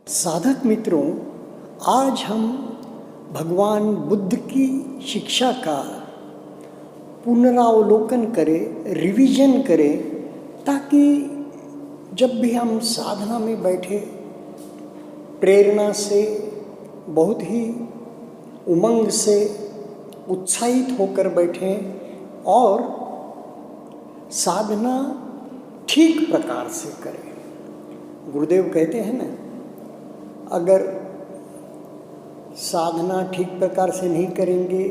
साधक मित्रों, आज हम भगवान बुद्ध की शिक्षा का पुनरावलोकन करें, रिवीजन करें, ताकि जब भी हम साधना में बैठे प्रेरणा से, बहुत ही उमंग से उत्साहित होकर बैठें और साधना ठीक प्रकार से करें। गुरुदेव कहते हैं ना, अगर साधना ठीक प्रकार से नहीं करेंगे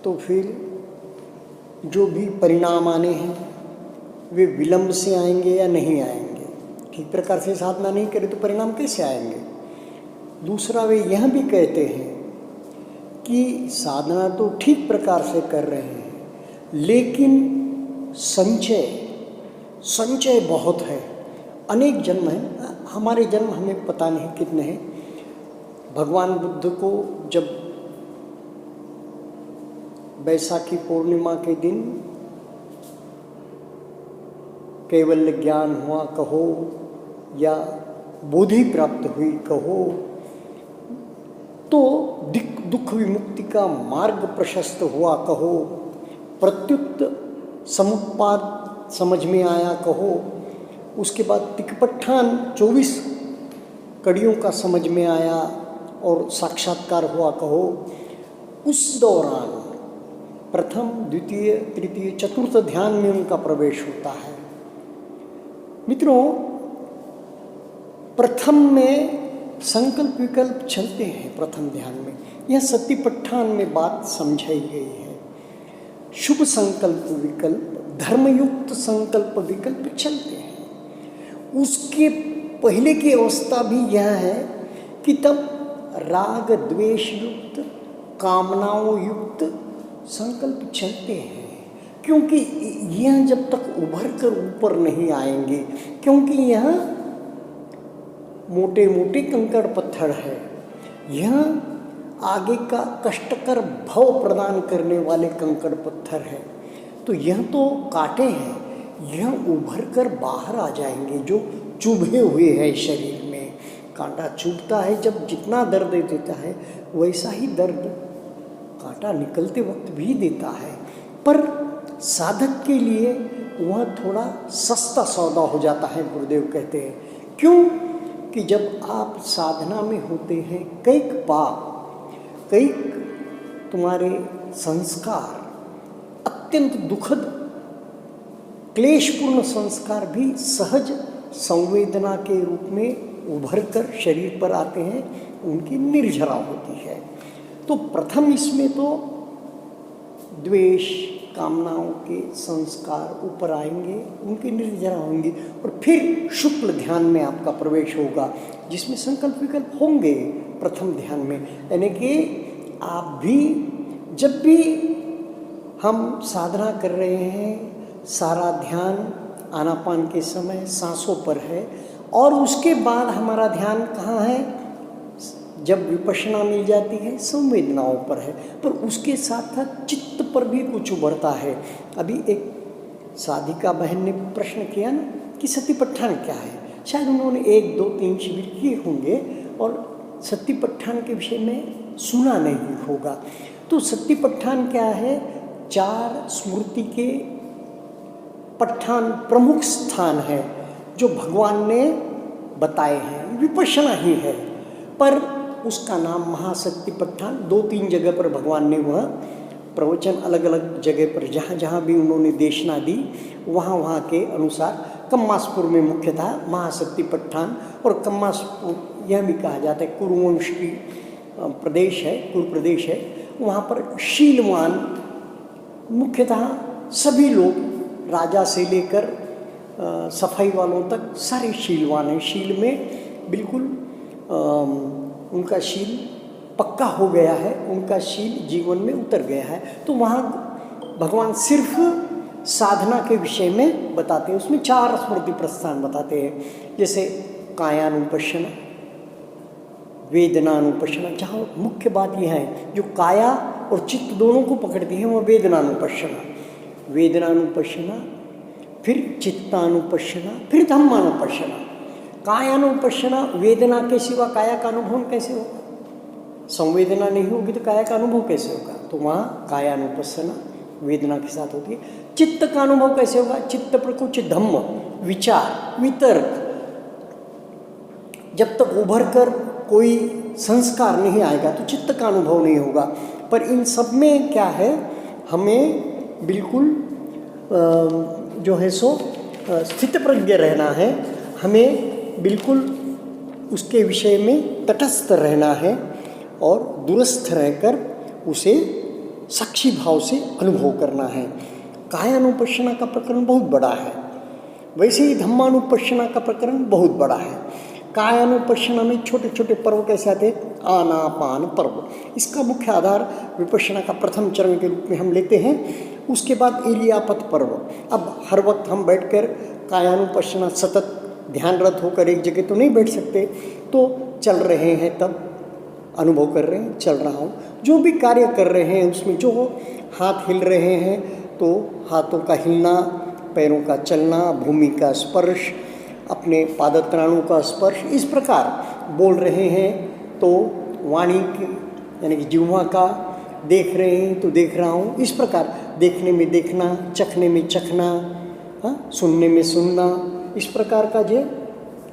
तो फिर जो भी परिणाम आने हैं वे विलंब से आएंगे या नहीं आएंगे। ठीक प्रकार से साधना नहीं करें तो परिणाम कैसे आएंगे। दूसरा, वे यह भी कहते हैं कि साधना तो ठीक प्रकार से कर रहे हैं, लेकिन संचय बहुत है, अनेक जन्म हैं। हमारे जन्म हमें पता नहीं कितने हैं। भगवान बुद्ध को जब बैसाखी पूर्णिमा के दिन कैवल्य ज्ञान हुआ कहो या बोधि प्राप्त हुई कहो, तो दुख विमुक्ति का मार्ग प्रशस्त हुआ कहो, प्रत्युत समुत्पाद समझ में आया कहो, उसके बाद तिकपट्ठान 24 कड़ियों का समझ में आया और साक्षात्कार हुआ कहो। उस दौरान प्रथम, द्वितीय, तृतीय, चतुर्थ ध्यान में उनका प्रवेश होता है। मित्रों, प्रथम में संकल्प विकल्प चलते हैं। प्रथम ध्यान में यह सतिपट्ठान में बात समझाई गई है। शुभ संकल्प विकल्प, धर्मयुक्त संकल्प विकल्प चलते हैं। उसके पहले की अवस्था भी यह है कि तब राग द्वेष युक्त, कामनाओं युक्त संकल्प चलते हैं, क्योंकि यह जब तक उभर कर ऊपर नहीं आएंगे, क्योंकि यह मोटे मोटे कंकड़ पत्थर है, यह आगे का कष्टकर भव प्रदान करने वाले कंकड़ पत्थर है। तो यह तो कांटे हैं, यह उभर कर बाहर आ जाएंगे। जो चुभे हुए हैं शरीर में, कांटा चुभता है जब, जितना दर्द देता है वैसा ही दर्द कांटा निकलते वक्त भी देता है। पर साधक के लिए वह थोड़ा सस्ता सौदा हो जाता है, गुरुदेव कहते हैं। क्यों कि जब आप साधना में होते हैं, कईक पाप, कईक तुम्हारे संस्कार, अत्यंत दुखद क्लेशपूर्ण संस्कार भी सहज संवेदना के रूप में उभर कर शरीर पर आते हैं, उनकी निर्जरा होती है। तो प्रथम इसमें तो द्वेष, कामनाओं के संस्कार ऊपर आएंगे, उनकी निर्जरा होंगी, और फिर शुक्ल ध्यान में आपका प्रवेश होगा, जिसमें संकल्प विकल्प होंगे प्रथम ध्यान में। यानी कि आप भी, जब भी हम साधना कर रहे हैं, सारा ध्यान आनापान के समय सांसों पर है, और उसके बाद हमारा ध्यान कहाँ है, जब विपश्यना मिल जाती है संवेदनाओं पर है। पर उसके साथ साथ चित्त पर भी कुछ उभरता है। अभी एक साधिका बहन ने प्रश्न किया ना कि सतिपट्ठान क्या है। शायद उन्होंने 1, 2, 3 शिविर किए होंगे और सतिपट्ठान के विषय में सुना नहीं होगा। तो सतिपट्ठान क्या है? 4 स्मृति के पट्ठान प्रमुख स्थान है जो भगवान ने बताए हैं। विपश्यना ही है, पर उसका नाम महासतिपट्ठान 2-3 जगह पर भगवान ने वह प्रवचन, अलग अलग जगह पर जहाँ जहाँ भी उन्होंने देशना दी, वहाँ वहाँ के अनुसार कम्मासपुर में मुख्यतः महासतिपट्ठान, और कम्मासपुर यह भी कहा जाता है कुरुवंश की प्रदेश है, कुरु प्रदेश है। वहाँ पर शीलवान मुख्यतः सभी लोग, राजा से लेकर सफाई वालों तक सारे शीलवान हैं। शील में बिल्कुल उनका शील पक्का हो गया है, उनका शील जीवन में उतर गया है। तो वहाँ भगवान सिर्फ साधना के विषय में बताते हैं। उसमें 4 स्मृति प्रस्थान बताते हैं, जैसे कायानुपश्यना, वेदनानुपश्यना। जहाँ मुख्य बात यह है, जो काया और चित्त दोनों को पकड़ती है, वह वेदनानुपश्यना, फिर चित्तानुपश्यना, फिर धम्मानुपश्यना। कायानुपश्यना, वेदना के सिवा काया का अनुभव कैसे होगा? संवेदना नहीं होगी तो काया का अनुभव कैसे होगा? तो वहाँ कायानुपश्यना वेदना के साथ होती है। चित्त का अनुभव कैसे होगा? चित्त पर कुछ धम्म, विचार, वितर्क, जब तक उभर कर कोई संस्कार नहीं आएगा तो चित्त का अनुभव नहीं होगा। पर इन सब में क्या है, हमें बिल्कुल जो है सो स्थित प्रज्ञ रहना है, हमें बिल्कुल उसके विषय में तटस्थ रहना है और दूरस्थ रहकर उसे साक्षी भाव से अनुभव करना है। कायानुपश्यना का प्रकरण बहुत बड़ा है, वैसे ही धम्मानुपश्यना का प्रकरण बहुत बड़ा है। कायानुपश्यना में छोटे छोटे पर्व कैसे आते हैं? आनापान पर्व, इसका मुख्य आधार विपश्यना का प्रथम चरण के रूप में हम लेते हैं। उसके बाद इलियापत पर्व। अब हर वक्त हम बैठकर कायानुपश्यना सतत ध्यानरत होकर एक जगह तो नहीं बैठ सकते, तो चल रहे हैं तब अनुभव कर रहे हैं, चल रहा हूँ, जो भी कार्य कर रहे हैं उसमें जो हाथ हिल रहे हैं तो हाथों का हिलना, पैरों का चलना, भूमि का स्पर्श, अपने पादत्राणों का स्पर्श, इस प्रकार बोल रहे हैं तो वाणी की यानी कि जिह्वा का, देख रहे हैं तो देख रहा हूँ, इस प्रकार देखने में देखना, चखने में चखना, सुनने में सुनना, इस प्रकार का जो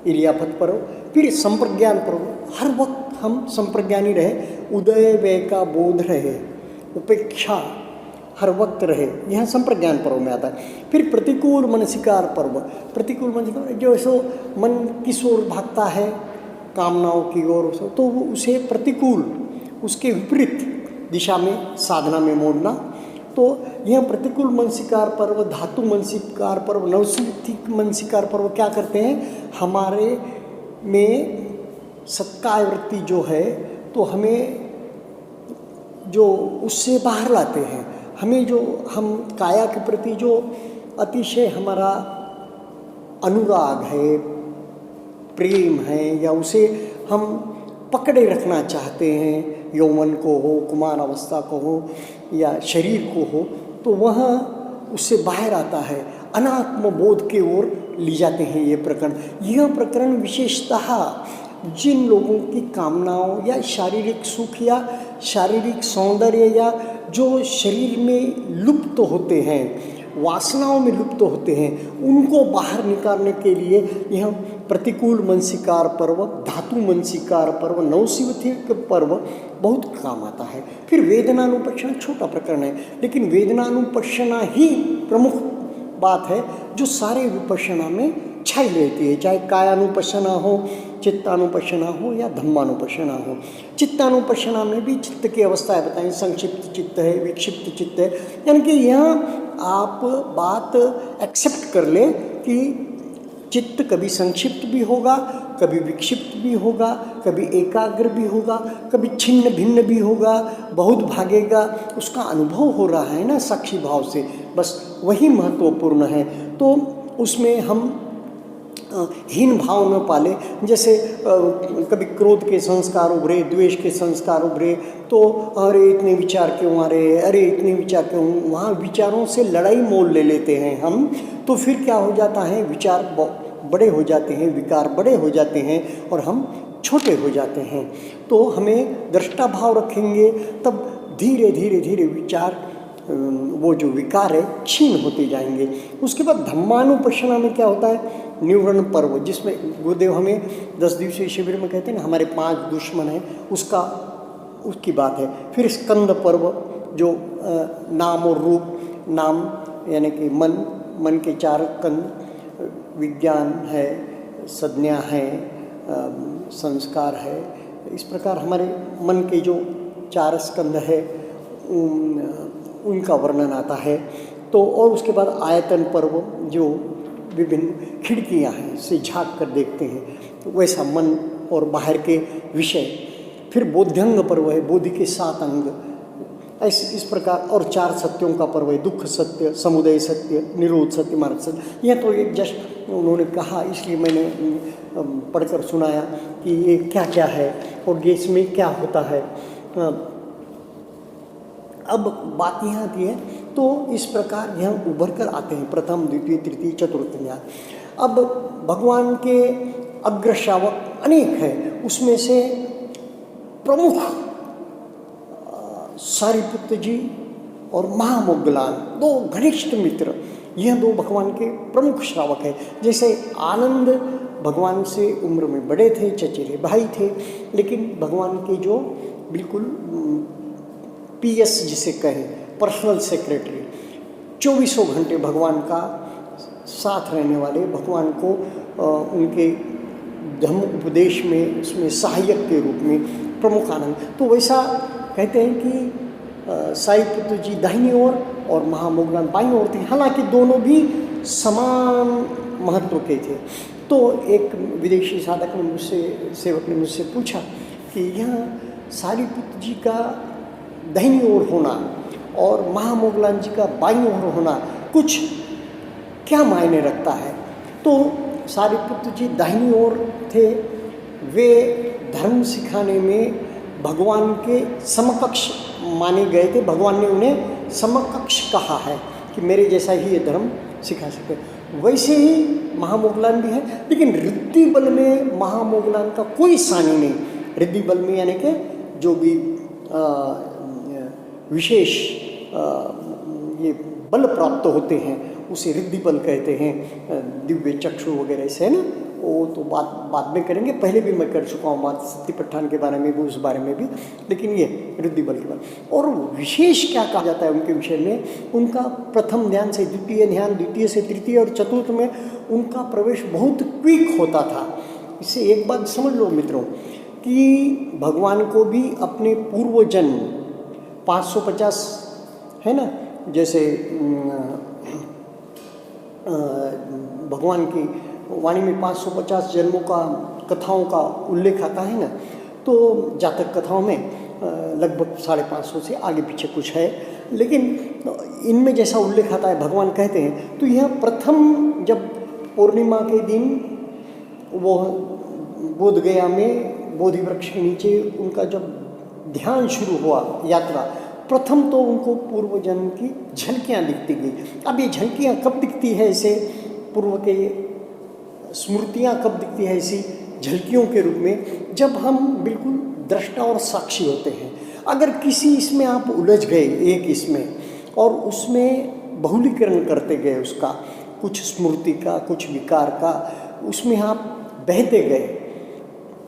इलियापत पर्व। फिर संप्रज्ञान पर्व, हर वक्त हम संप्रज्ञानी रहे, उदय व्यय का बोध रहे, उपेक्षा हर वक्त रहे, यह संप्रज्ञान पर्व में आता है। फिर प्रतिकूल मनसिकार पर्व। प्रतिकूल मनसिकार जो सो मन किस ओर भागता है, कामनाओं की ओर, तो वो उसे प्रतिकूल, उसके विपरीत दिशा में साधना में मोड़ना। तो यह प्रतिकूल मनसिकार पर्व, धातु मनसिकार पर्व, नवसिद्धिक मनसिकार पर्व क्या करते हैं, हमारे में सत्काय वृत्ति जो है तो हमें जो उससे बाहर लाते हैं, हमें जो हम काया के प्रति जो अतिशय हमारा अनुराग है, प्रेम है, या उसे हम पकड़े रखना चाहते हैं, यौवन को हो, कुमार अवस्था को हो या शरीर को हो, तो वह उससे बाहर आता है, अनात्म बोध के ओर ले जाते हैं ये प्रकरण। यह प्रकरण विशेषतः जिन लोगों की कामनाओं या शारीरिक सुख या शारीरिक सौंदर्य या जो शरीर में लुप्त होते हैं, वासनाओं में लुप्त होते हैं, उनको बाहर निकालने के लिए यह प्रतिकूल मनसिकार पर्व, धातु मनसिकार पर्व, नवसिद्धिक पर्व बहुत काम आता है। फिर वेदनानुपश्यना छोटा प्रकरण है, लेकिन वेदनानुपश्यना ही प्रमुख बात है जो सारे विपश्यना में छाई रहती है, चाहे कायानुपश्यना हो, चित्तानुपश्यना हो या धम्मानुपश्यना हो। चित्तानुपश्यना में भी चित्त की अवस्थाएं बताएं, संक्षिप्त चित्त है, विक्षिप्त चित्त है, यानी कि यहाँ आप बात एक्सेप्ट कर ले कि चित्त कभी संक्षिप्त भी होगा, कभी विक्षिप्त भी होगा, कभी एकाग्र भी होगा, कभी छिन्न भिन्न भी होगा, बहुत भागेगा, उसका अनुभव हो रहा है ना साक्षी भाव से, बस वही महत्वपूर्ण है। तो उसमें हम हीन भाव न पाले, जैसे कभी क्रोध के संस्कार उभरे, द्वेष के संस्कार उभरे तो अरे इतने विचार क्यों आ रहे हैं, अरे इतने विचार क्यों, वहाँ विचारों से लड़ाई मोल ले लेते हैं हम, तो फिर क्या हो जाता है, विचार बड़े हो जाते हैं, विकार बड़े हो जाते हैं और हम छोटे हो जाते हैं। तो हमें दृष्टा भाव रखेंगे तब धीरे धीरे धीरे विचार, वो जो विकार है क्षीण होते जाएंगे। उसके बाद धम्मानुपश्यना में क्या होता है, निवरण पर्व, जिसमें गुरुदेव हमें 10 दिवसीय शिविर में कहते हैं ना, हमारे 5 दुश्मन हैं, उसकी बात है। फिर स्कंद पर्व जो नाम और रूप, नाम यानी कि मन के 4 कंद, विज्ञान है, संज्ञा है, संस्कार है, इस प्रकार हमारे मन के जो 4 स्कंद है उनका वर्णन आता है। तो और उसके बाद आयतन पर्व जो विभिन्न खिड़कियां हैं से झांक कर देखते हैं, तो वैसा मन और बाहर के विषय। फिर बोध्यंग पर्व है, बोधि के 7 अंग, ऐसे इस प्रकार। और 4 सत्यों का पर्व है, दुख सत्य, समुदय सत्य, निरोध सत्य, मार्ग सत्य। यह तो एक जस्ट उन्होंने कहा इसलिए मैंने पढ़कर सुनाया कि ये क्या क्या है और ये इसमें क्या होता है। अब बात यहाँ आती है, तो इस प्रकार यह उभर कर आते हैं प्रथम, द्वितीय, तृतीय, चतुर्थ न्याय। अब भगवान के अग्रश्रावक अनेक है, उसमें से प्रमुख सारिपुत्र जी और महामोग्गलान, दो घनिष्ठ मित्र, यह दो भगवान के प्रमुख श्रावक हैं। जैसे आनंद भगवान से उम्र में बड़े थे, चचेरे भाई थे, लेकिन भगवान के जो बिल्कुल PS जिसे कहें, पर्सनल सेक्रेटरी, 24 घंटे भगवान का साथ रहने वाले, भगवान को उनके धर्म उपदेश में उसमें सहायक के रूप में प्रमुख आनंद। तो वैसा कहते हैं कि साईपुत्र जी दाहिनी ओर और महामोग्गलान बाईं ओर थे, हालांकि दोनों भी समान महत्व के थे। तो एक विदेशी साधक ने सेवक ने मुझसे पूछा कि यह सारीपुत्र जी का दाहिनी ओर होना और महामोग्गलान जी का बाईं ओर होना कुछ क्या मायने रखता है। तो सारीपुत्र जी दाहिनी ओर थे, वे धर्म सिखाने में भगवान के समकक्ष माने गए थे। भगवान ने उन्हें समकक्ष कहा है कि मेरे जैसा ही ये धर्म सिखा सके। वैसे ही महामोग्गलान भी है, लेकिन रिद्धि बल में महामोग्गलान का कोई सानी नहीं। रिद्धि बल में यानी कि जो भी विशेष ये बल प्राप्त होते हैं उसे रिद्धि बल कहते हैं, दिव्य चक्षु वगैरह से, है ना। वो तो बाद में करेंगे, पहले भी मैं कर चुका हूँ बात सतीपट्ठान के बारे में भी, उस बारे में भी, लेकिन ये रिद्धि बल के बारे में। और विशेष क्या कहा जाता है उनके विषय में, उनका प्रथम ध्यान से द्वितीय ध्यान, द्वितीय से तृतीय और चतुर्थ में उनका प्रवेश बहुत क्विक होता था। इससे एक बात समझ लो मित्रों कि भगवान को भी अपने पूर्व जन्म 550 है ना, जैसे भगवान की वाणी में 550 जन्मों का कथाओं का उल्लेख आता है ना। तो जातक कथाओं में लगभग 550 से आगे पीछे कुछ है, लेकिन इनमें जैसा उल्लेख आता है भगवान कहते हैं, तो यह प्रथम जब पूर्णिमा के दिन वो बोध गया में बोधि वृक्ष के नीचे उनका जब ध्यान शुरू हुआ यात्रा, प्रथम तो उनको पूर्व जन्म की झलकियाँ दिखती गई। अब ये झलकियाँ कब दिखती है, ऐसे पूर्व के स्मृतियाँ कब दिखती है ऐसी झलकियों के रूप में, जब हम बिल्कुल दृष्टा और साक्षी होते हैं। अगर किसी इसमें आप उलझ गए एक इसमें और उसमें बहुलीकरण करते गए उसका, कुछ स्मृति का, कुछ विकार का, उसमें आप बहते गए,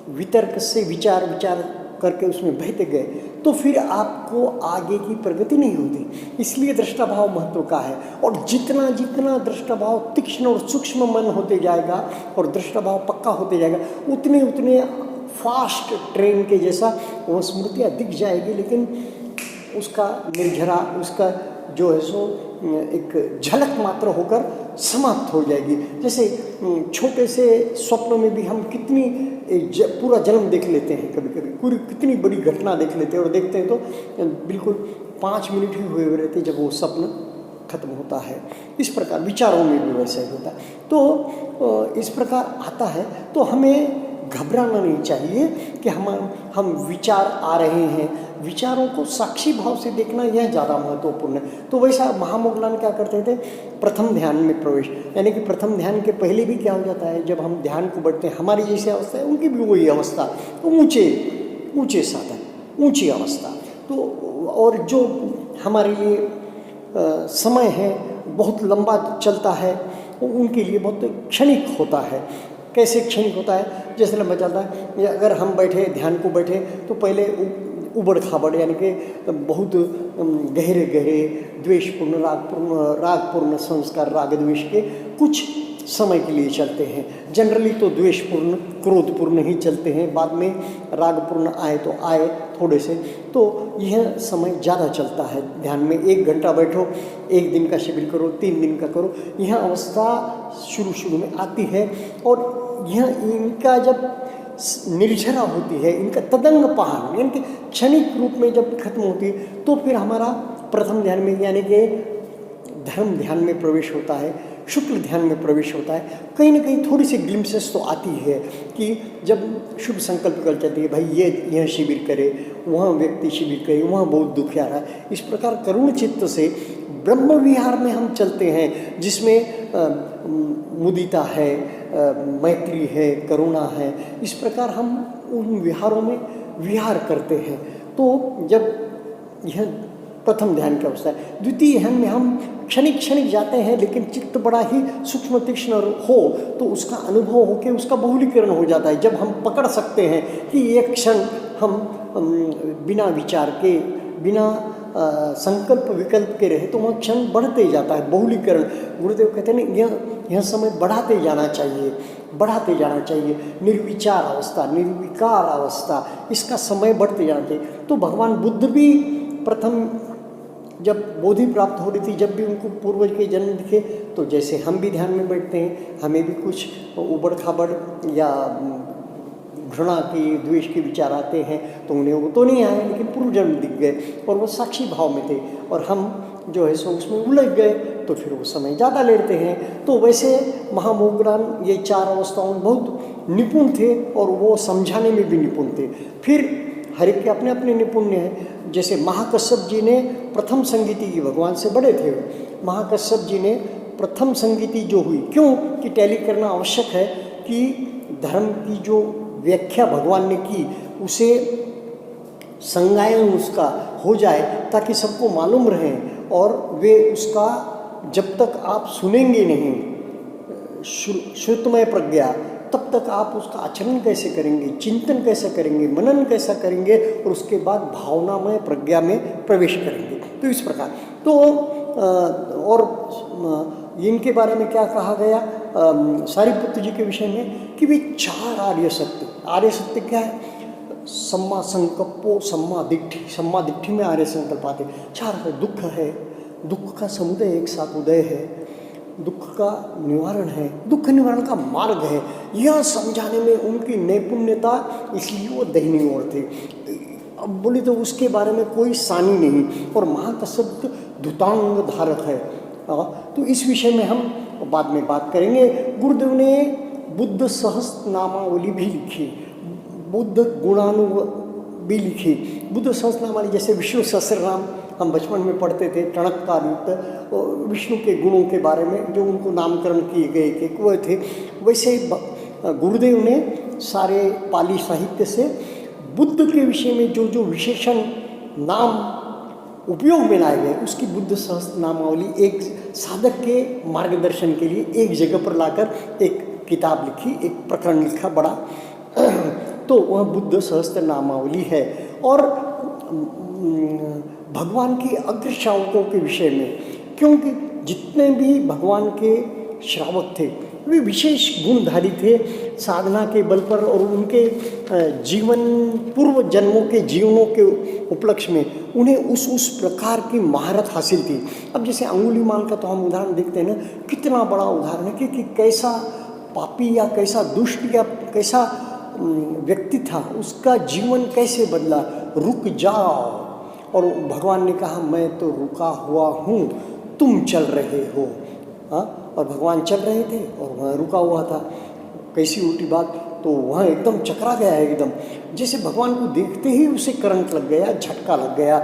वितर्क से विचार करके उसमें बहते गए, तो फिर आपको आगे की प्रगति नहीं होती। इसलिए दृष्टा भाव महत्व का है। और जितना जितना दृष्टा भाव तीक्ष्ण और सूक्ष्म मन होते जाएगा और दृष्टा भाव पक्का होते जाएगा, उतने उतने फास्ट ट्रेन के जैसा वो स्मृतियाँ दिख जाएगी, लेकिन उसका निर्झरा, उसका जो है सो एक झलक मात्र होकर समाप्त हो जाएगी। जैसे छोटे से स्वप्न में भी हम कितनी पूरा जन्म देख लेते हैं, कभी कभी पूरी कितनी बड़ी घटना देख लेते हैं, और देखते हैं तो बिल्कुल 5 मिनट ही हुए रहते जब वो स्वप्न खत्म होता है। इस प्रकार विचारों में भी वैसे ही होता है। तो इस प्रकार आता है, तो हमें घबराना नहीं चाहिए कि हम विचार आ रहे हैं, विचारों को साक्षी भाव से देखना यह ज़्यादा महत्वपूर्ण है। तो वैसा महामोग्गलान क्या करते थे, प्रथम ध्यान में प्रवेश, यानी कि प्रथम ध्यान के पहले भी क्या हो जाता है, जब हम ध्यान को बढ़ते हैं, हमारी जैसी अवस्था है उनकी भी वही अवस्था, तो ऊंचे साधन, ऊंची अवस्था। तो और जो हमारे लिए समय है बहुत लंबा चलता है, उनके लिए बहुत क्षणिक होता है। कैसे क्षणिक होता है, जैसे लंबा चलता है, अगर हम बैठे ध्यान को बैठे तो पहले उबड़ खाबड़ यानी कि बहुत गहरे द्वेषपूर्ण रागपूर्ण संस्कार, राग द्वेष के कुछ समय के लिए चलते हैं। जनरली तो द्वेषपूर्ण क्रोधपूर्ण ही चलते हैं, बाद में रागपूर्ण आए तो आए थोड़े से। तो यह समय ज़्यादा चलता है ध्यान में। 1 घंटा बैठो, 1 दिन का शिविर करो, 3 दिन का करो, यह अवस्था शुरू में आती है। और यह इनका जब निर्झरा होती है, इनका तदंग पहन यानी कि क्षणिक रूप में जब खत्म होती है, तो फिर हमारा प्रथम ध्यान में यानी कि धर्म ध्यान में प्रवेश होता है, शुक्ल ध्यान में प्रवेश होता है। कहीं ना कहीं थोड़ी सी ग्लिम्सेस तो आती है कि जब शुभ संकल्प कर जाती है, भाई ये यह शिविर करे, वहाँ व्यक्ति शिविर करे, वहाँ बहुत दुख आ रहा है। इस प्रकार करुण चित्त से ब्रह्म विहार में हम चलते हैं, जिसमें मुदिता है, मैत्री है, करुणा है। इस प्रकार हम उन विहारों में विहार करते हैं। तो जब यह प्रथम ध्यान की अवस्था है। द्वितीय ध्यान में हम क्षणिक क्षणिक जाते हैं, लेकिन चित्त बड़ा ही सूक्ष्म तीक्ष्ण हो तो उसका अनुभव होकर उसका बहुलीकरण हो जाता है। जब हम पकड़ सकते हैं कि एक क्षण हम बिना विचार के, बिना संकल्प विकल्प के रहे, तो वह क्षण बढ़ते जाता है, बहुलीकरण। गुरुदेव कहते हैं ना, यह समय बढ़ाते जाना चाहिए, बढ़ाते जाना चाहिए। निर्विचार अवस्था, निर्विकार अवस्था, इसका समय बढ़ते जाना चाहिए। तो भगवान बुद्ध भी प्रथम जब बोधि प्राप्त हो रही थी, जब भी उनको पूर्वज के जन्म दिखे, तो जैसे हम भी ध्यान में बैठते हैं, हमें भी कुछ उबड़ खाबड़ या घृणा के, द्वेष के विचार आते हैं, तो उन्हें वो तो नहीं आए, लेकिन पूर्व जन्म दिख गए और वो साक्षी भाव में थे, और हम जो है सो उसमें उलझ गए, तो फिर वो समय ज़्यादा लेते हैं। तो वैसे महामोगरान ये चार अवस्थाओं में बहुत निपुण थे और वो समझाने में भी निपुण थे। फिर हर एक के अपने अपने निपुण्य हैं। जैसे महाकश्यप जी ने प्रथम संगीति की, भगवान से बड़े थे, महाकश्यप जी ने प्रथम संगीति जो हुई, क्यों कि टैली करना आवश्यक है कि धर्म की जो व्याख्या भगवान ने की उसे संगायन उसका हो जाए, ताकि सबको मालूम रहे, और वे उसका जब तक आप सुनेंगे नहीं श्रुतमय प्रज्ञा, तब तक आप उसका आचरण कैसे करेंगे, चिंतन कैसे करेंगे, मनन कैसा करेंगे, और उसके बाद भावनामय प्रज्ञा में प्रवेश करेंगे। तो इस प्रकार तो और इनके बारे में क्या कहा गया सारिपुत्र जी के विषय में कि वे चार आर्य सत्य। आर्य सत्य क्या है? सम्मा संकल्पो, सम्मा दिट्ठी। सम्मा दिट्ठी में आर्य संकल्प आते। चार है, दुख है, दुख का समुदय एक साथ उदय है, दुख का निवारण है, दुख निवारण का मार्ग है, यह समझाने में उनकी नैपुण्यता, इसलिए वो दाहिनी ओर थे। अब बोले तो उसके बारे में कोई सानी नहीं, और महाकश्यप धुतांग धारक है। तो इस विषय में हम बाद में बात करेंगे। गुरुदेव ने बुद्ध सहस्त्र नामावली भी लिखी, बुद्ध गुणानु भी लिखी। बुद्ध सहस्त्र नामावली जैसे विष्णु सहस्त्रनाम हम बचपन में पढ़ते थे, टणककार युक्त विष्णु के गुणों के बारे में जो उनको नामकरण किए गए थे वो थे, वैसे गुरुदेव ने सारे पाली साहित्य से बुद्ध के विषय में जो जो विशेषण नाम उपयोग में लाए गए, उसकी बुद्ध सहस्त्र नामावली एक साधक के मार्गदर्शन के लिए एक जगह पर लाकर एक किताब लिखी, एक प्रकरण लिखा बड़ा, तो वह बुद्ध सहस्त्र नामावली है। और भगवान के अग्र श्रावकों के विषय में, क्योंकि जितने भी भगवान के श्रावक थे वे विशेष गुणधारी थे साधना के बल पर, और उनके जीवन, पूर्व जन्मों के जीवनों के उपलक्ष्य में उन्हें उस प्रकार की महारत हासिल थी। अब जैसे अंगुलीमाल का तो हम उदाहरण देखते हैं ना, कितना बड़ा उदाहरण है कि कैसा पापी या कैसा दुष्ट या कैसा व्यक्ति था, उसका जीवन कैसे बदला। रुक जाओ, और भगवान ने कहा मैं तो रुका हुआ हूँ, तुम चल रहे हो। हाँ, और भगवान चल रहे थे और वहाँ रुका हुआ था। कैसी उल्टी बात, तो वहाँ एकदम चकरा गया है, एकदम जैसे भगवान को देखते ही उसे करंट लग गया, झटका लग गया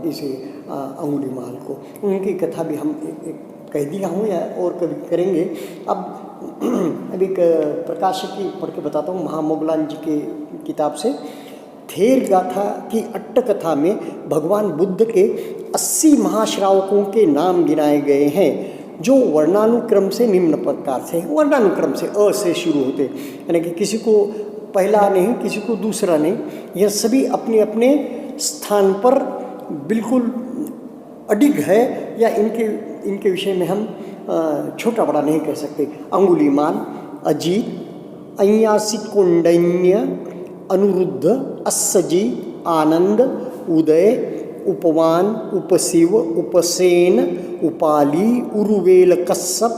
इसे अंगुलीमाल को। उनकी कथा भी हम एक कह दिया हूँ या और कभी करेंगे। अब एक प्रकाशक की पढ़ के बताता हूँ, महामोगलान जी के किताब से। थेर गाथा की अट्टकथा में भगवान बुद्ध के 80 महाश्रावकों के नाम गिनाए गए हैं, जो वर्णानुक्रम से निम्न प्रकार से, वर्णानुक्रम से अ से शुरू होते, यानी कि किसी को पहला नहीं, किसी को दूसरा नहीं, यह सभी अपने अपने स्थान पर बिल्कुल अडिग है, या इनके विषय में हम छोटा बड़ा नहीं कह सकते। अंगुलीमाल, अजीत, अय्यासिकोंडन्य, अनुरुद्ध, अस्सजी, आनंद, उदय, उपवान, उपशिव, उपसेन, उपाली, उरुवेल कश्यप,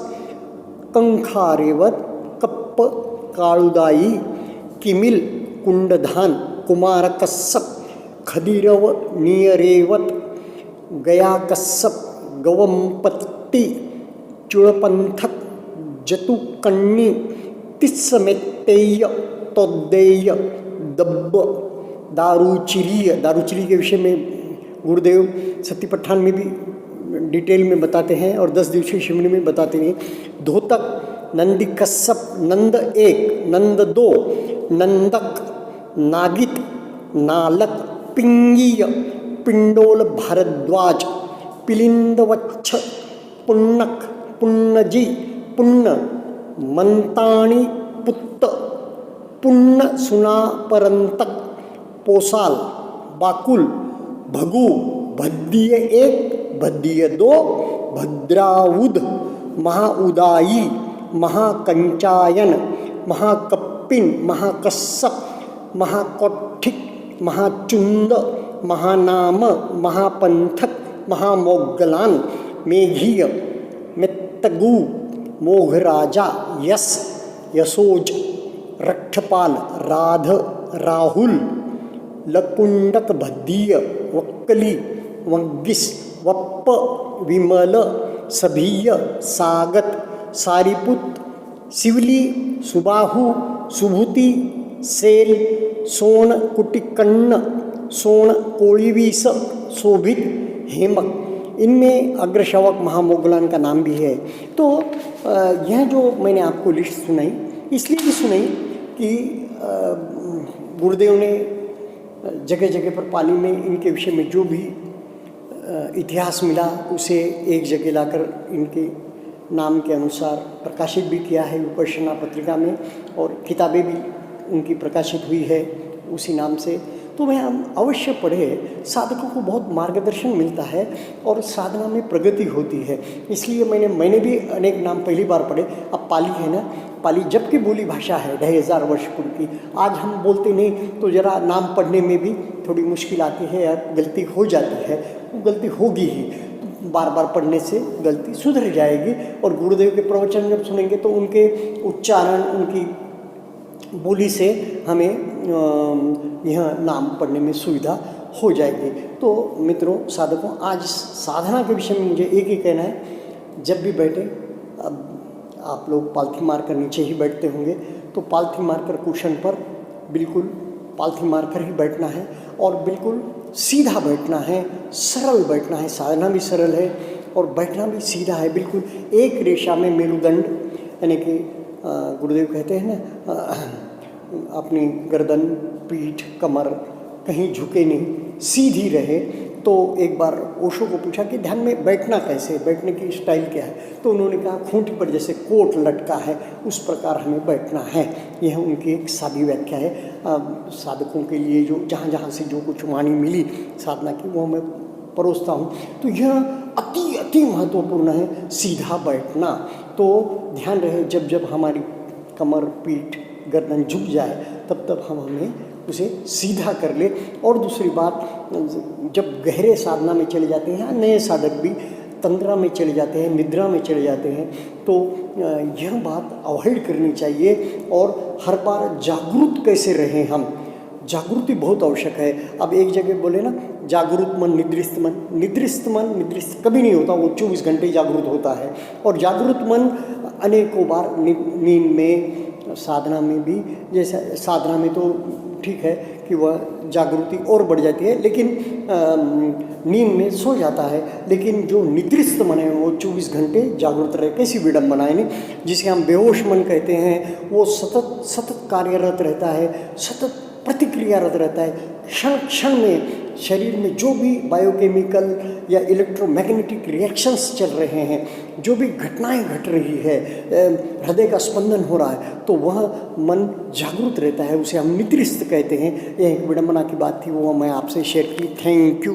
कंखारेवत, कप्प, कालुदाई, किमिल, कुंडधान, कुमार कश्यप, खदिरव, नियरेवत, गया कश्यप, गवम्पत्ति, चूड़पंथक जतुकन्नी तिस्समेत्तेय तोद्देय दब्ब दारूचिरी के विषय में गुरुदेव सत्यपट्ठान में भी डिटेल में बताते हैं और 10 दिवसीय शिविर में बताते हैं। धोतक, नंदी कश्यप, नंद 1, नंद 2, नंदक, नागित, नालक, पिंगीय, पिंडोल, भारद्वाज, पिलिंदवच्छ, पुन्नक, पुन्नजी, पुन्न, मंताणी, पुत्त, पुन्न, सुनापरंतक, पोसाल, बाकुल, भगु, भद्दीय 1, भद्दीय 2, भद्राउद, महाउदाई, महाकंचायन, महाकप्पिन, महाकश्यप, महाकौठिक, महाचुंद, महानाम, महापंथक, महामोगलान, मेघीय, मेत्तगु, मोघराजा, यस, यशोज, रक्षपाल, राध, राहुल, लकुंडक, भद्दीय, वक्कली, वग्गिस, वप्प, विमल, सभीय, सागत, सारिपुत, शिवली, सुबाहु, सुभूति, सेल, सोन, कुटिकन्न, सोन, कोळिवीस, शोभित, हेमक। इनमें अग्रशवक महामोगलान का नाम भी है। तो यह जो मैंने आपको लिस्ट सुनाई इसलिए भी सुनाई कि गुरुदेव ने जगह जगह पर पाली में इनके विषय में जो भी इतिहास मिला उसे एक जगह लाकर इनके नाम के अनुसार प्रकाशित भी किया है विपश्यना पत्रिका में, और किताबें भी उनकी प्रकाशित हुई है उसी नाम से। तो वह हम अवश्य पढ़े, साधकों को बहुत मार्गदर्शन मिलता है और साधना में प्रगति होती है। इसलिए मैंने भी अनेक नाम पहली बार पढ़े। अब पाली है ना, पाली जबकि बोली भाषा है 2500 वर्ष पूर्व की, आज हम बोलते नहीं तो जरा नाम पढ़ने में भी थोड़ी मुश्किल आती है या गलती हो जाती है। वो गलती होगी ही, बार बार पढ़ने से गलती सुधर जाएगी। और गुरुदेव के प्रवचन जब सुनेंगे तो उनके उच्चारण, उनकी बोली से हमें यह नाम पढ़ने में सुविधा हो जाएगी। तो मित्रों, साधकों, आज साधना के विषय में मुझे एक ही कहना है, जब भी बैठे, अब आप लोग पालथी मारकर नीचे ही बैठते होंगे, तो पालथी मारकर कुशन पर बिल्कुल पालथी मारकर ही बैठना है और बिल्कुल सीधा बैठना है, सरल बैठना है। साधना भी सरल है और बैठना भी सीधा है, बिल्कुल एक रेशा में मेरुदंड, यानी कि गुरुदेव कहते हैं ना, अपनी गर्दन, पीठ, कमर कहीं झुके नहीं, सीधी रहे। तो एक बार ओशो को पूछा कि ध्यान में बैठना कैसे, बैठने की स्टाइल क्या है, तो उन्होंने कहा खूंटी पर जैसे कोट लटका है उस प्रकार हमें बैठना है। यह उनकी एक सादी व्याख्या है। साधकों के लिए जो जहाँ जहाँ से जो कुछ वाणी मिली साधना की वो मैं परोसता हूँ। तो यह अति अति महत्वपूर्ण है, सीधा बैठना। तो ध्यान रहे, जब जब हमारी कमर, पीठ, गर्दन झुक जाए तब तब हम हमें उसे सीधा कर ले। और दूसरी बात, जब गहरे साधना में चले जाते हैं, नए साधक भी तंद्रा में चले जाते हैं, निद्रा में चले जाते हैं, तो यह बात अवॉइड करनी चाहिए। और हर बार जागरूक कैसे रहें हम, जागृति बहुत आवश्यक है। अब एक जगह बोले ना, जागरूक मन, निद्रिस्त मन। निद्रिस्त मन निद्रिस्त कभी नहीं होता, वो 24 घंटे जागरूक होता है। और जागरूक मन अनेकों बार नींद में, साधना में भी, जैसे साधना में तो ठीक है कि वह जागृति और बढ़ जाती है, लेकिन नींद में सो जाता है। लेकिन जो निद्रिस्त मन है वो 24 घंटे जागृत रहे। कैसी विडम्बना है नहीं, जिसे हम बेहोश मन कहते हैं, वो सतत सतत कार्यरत रहता है, सतत प्रतिक्रियारत रहता है। क्षण क्षण में शरीर में जो भी बायोकेमिकल या इलेक्ट्रोमैग्नेटिक रिएक्शंस चल रहे हैं, जो भी घटनाएं घट रही है, हृदय का स्पंदन हो रहा है, तो वह मन जागरूक रहता है, उसे हम निद्रिस्त कहते हैं। यह एक विडम्बना की बात थी, वो मैं आपसे शेयर की। Thank you.